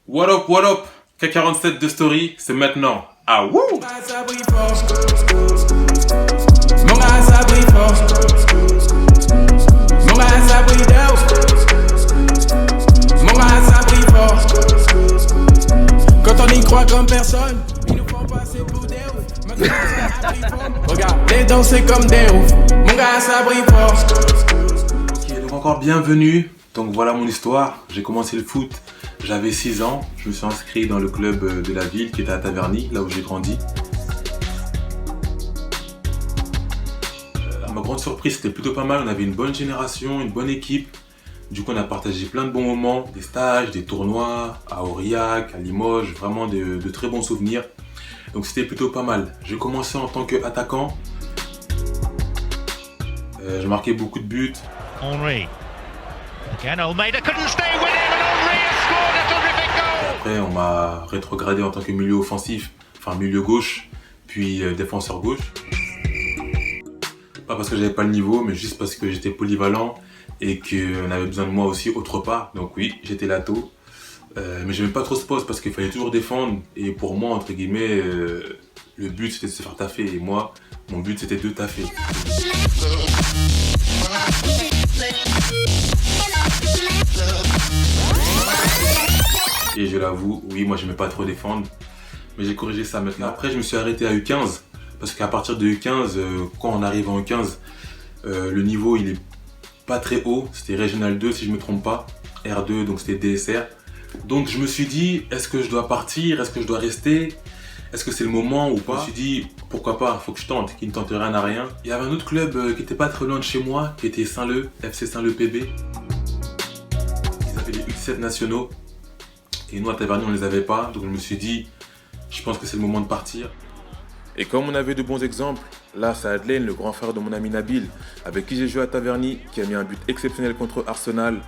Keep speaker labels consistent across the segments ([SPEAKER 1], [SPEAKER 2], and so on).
[SPEAKER 1] What up, K47 de Story, c'est maintenant. Ah wouh!
[SPEAKER 2] Mon gars, ça brille fort. Mon gars, ça brille fort. Mon gars, ça brille d'où? Mon gars, ça brille fort. Quand on y croit comme personne, ils nous font passer pour des ouf. Mon gars, ça brille fort. Regarde, les dents c'est comme des ouf. Mon gars, ça brille fort.
[SPEAKER 1] Ok, donc encore bienvenue. Donc voilà mon histoire. J'ai commencé le foot, j'avais 6 ans. Je me suis inscrit dans le club de la ville qui était à Taverny, là où j'ai grandi. À ma grande surprise, c'était plutôt pas mal. On avait une bonne génération, une bonne équipe. Du coup, on a partagé plein de bons moments, des stages, des tournois à Aurillac, à Limoges, vraiment de très bons souvenirs. Donc c'était plutôt pas mal. J'ai commencé en tant qu'attaquant. J'ai marqué beaucoup de buts.
[SPEAKER 3] Henry. Again, Almeida couldn't stay with him, and Henry has scored a terrific goal.
[SPEAKER 1] Après, on m'a rétrogradé en tant que milieu offensif, enfin milieu gauche, puis défenseur gauche. Pas parce que j'avais pas le niveau, mais juste parce que j'étais polyvalent et qu'on avait besoin de moi aussi autre part. Donc oui, j'étais lato. Mais j'aimais pas trop ce poste parce qu'il fallait toujours défendre. Et pour moi, entre guillemets, le but c'était de se faire taffer. Et moi, mon but c'était de taffer. Et je l'avoue, oui, moi j'aimais pas trop défendre. Mais j'ai corrigé ça maintenant. Après, je me suis arrêté à U15. Parce qu'à partir de U15, quand on arrive en U15, le niveau il est pas très haut. C'était Régional 2 si je me trompe pas. R2, donc c'était DSR. Donc je me suis dit, est-ce que je dois partir? Est-ce que je dois rester? Est-ce que c'est le moment ou pas? Je me suis dit, pourquoi pas, faut que je tente, qui ne tente rien à rien. Il y avait un autre club qui était pas très loin de chez moi, qui était Saint-Leu, FC Saint-Leu PB. Ils avaient les U17 nationaux. Et nous à Taverny on les avait pas, donc je me suis dit, je pense que c'est le moment de partir. Et comme on avait de bons exemples, là c'est Adelaine, le grand frère de mon ami Nabil, avec qui j'ai joué à Taverny, qui a mis un but exceptionnel contre Arsenal.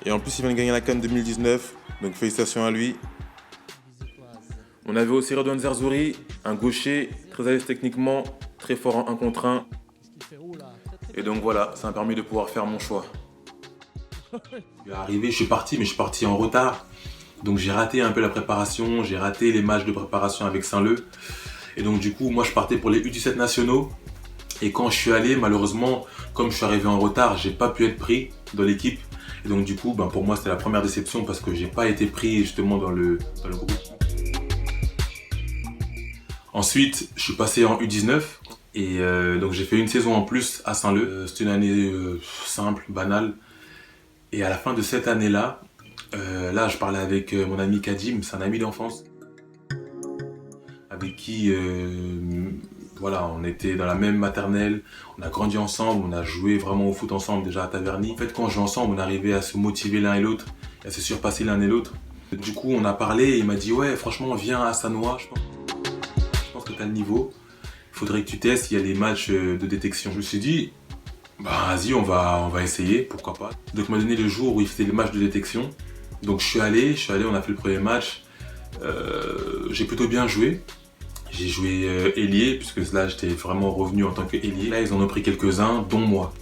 [SPEAKER 1] Et en plus il vient de gagner la CAN 2019, donc félicitations à lui. On avait aussi Redouane Zerzouri, un gaucher, très à l'aise techniquement, très fort en 1 contre 1. Et donc voilà, ça m'a permis de pouvoir faire mon choix. Je suis arrivé, je suis parti, mais je suis parti en retard. Donc j'ai raté un peu la préparation, j'ai raté les matchs de préparation avec Saint-Leu. Et donc du coup, moi je partais pour les U17 nationaux. Et quand je suis allé, malheureusement, comme je suis arrivé en retard, j'ai pas pu être pris dans l'équipe. Et donc du coup, pour moi c'était la première déception parce que j'ai pas été pris justement dans le groupe. Ensuite, je suis passé en U19. Et donc j'ai fait une saison en plus à Saint-Leu. C'était une année simple, banale. Et à la fin de cette année-là, là je parlais avec mon ami Kadim, c'est un ami d'enfance. Avec qui, voilà, on était dans la même maternelle, on a grandi ensemble, on a joué vraiment au foot ensemble déjà à Taverny. En fait, quand on joue ensemble, on arrivait à se motiver l'un et l'autre, et à se surpasser l'un et l'autre. Du coup, on a parlé et il m'a dit, ouais, franchement, viens à Sannois, je pense que tu as le niveau. Il faudrait que tu testes, il y a les matchs de détection. Je me suis dit, vas-y, on va essayer, pourquoi pas. Donc, il m'a donné le jour où il faisait les matchs de détection. Donc, je suis allé, on a fait le premier match. J'ai plutôt bien joué. J'ai joué ailier, puisque là j'étais vraiment revenu en tant qu'ailier. Là ils en ont pris quelques-uns, dont moi.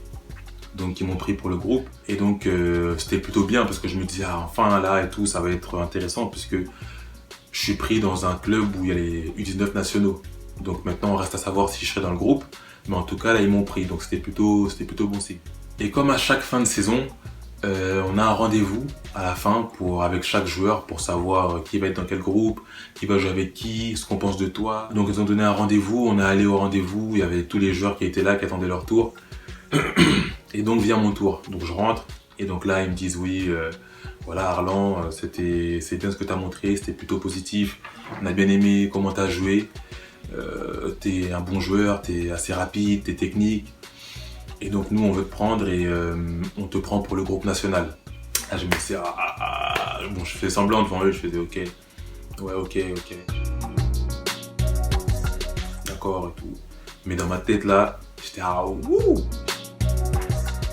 [SPEAKER 1] Donc ils m'ont pris pour le groupe. Et donc c'était plutôt bien parce que je me disais, enfin là et tout, ça va être intéressant puisque je suis pris dans un club où il y a les U19 nationaux. Donc maintenant on reste à savoir si je serai dans le groupe. Mais en tout cas là ils m'ont pris, donc c'était plutôt bon signe. Et comme à chaque fin de saison, on a un rendez-vous à la fin avec chaque joueur pour savoir qui va être dans quel groupe, qui va jouer avec qui, ce qu'on pense de toi. Donc ils ont donné un rendez-vous, on est allé au rendez-vous, il y avait tous les joueurs qui étaient là, qui attendaient leur tour. Et donc vient mon tour, donc je rentre et donc là ils me disent oui, voilà Arlan, c'est bien ce que tu as montré, c'était plutôt positif, on a bien aimé comment tu as joué, t'es un bon joueur, t'es assez rapide, t'es technique. Et donc nous on veut te prendre et on te prend pour le groupe national. Là je me dis bon je fais semblant devant eux, je faisais ok, ouais ok, d'accord et tout. Mais dans ma tête là, j'étais wouh,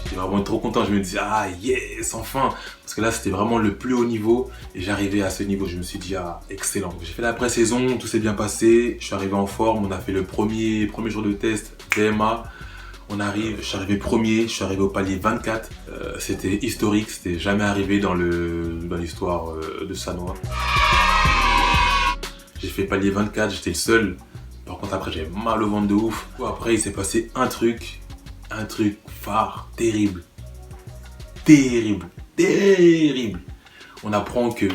[SPEAKER 1] j'étais vraiment trop content, je me disais yes enfin, parce que là c'était vraiment le plus haut niveau et j'arrivais à ce niveau, je me suis dit excellent. J'ai fait la pré-saison, tout s'est bien passé, je suis arrivé en forme, on a fait le premier jour de test VMA. Je suis arrivé premier, je suis arrivé au palier 24. C'était historique, c'était jamais arrivé dans le dans l'histoire de Sannois. J'ai fait palier 24, j'étais le seul. Par contre après j'avais mal au ventre de ouf. Après il s'est passé un truc phare, terrible. On apprend que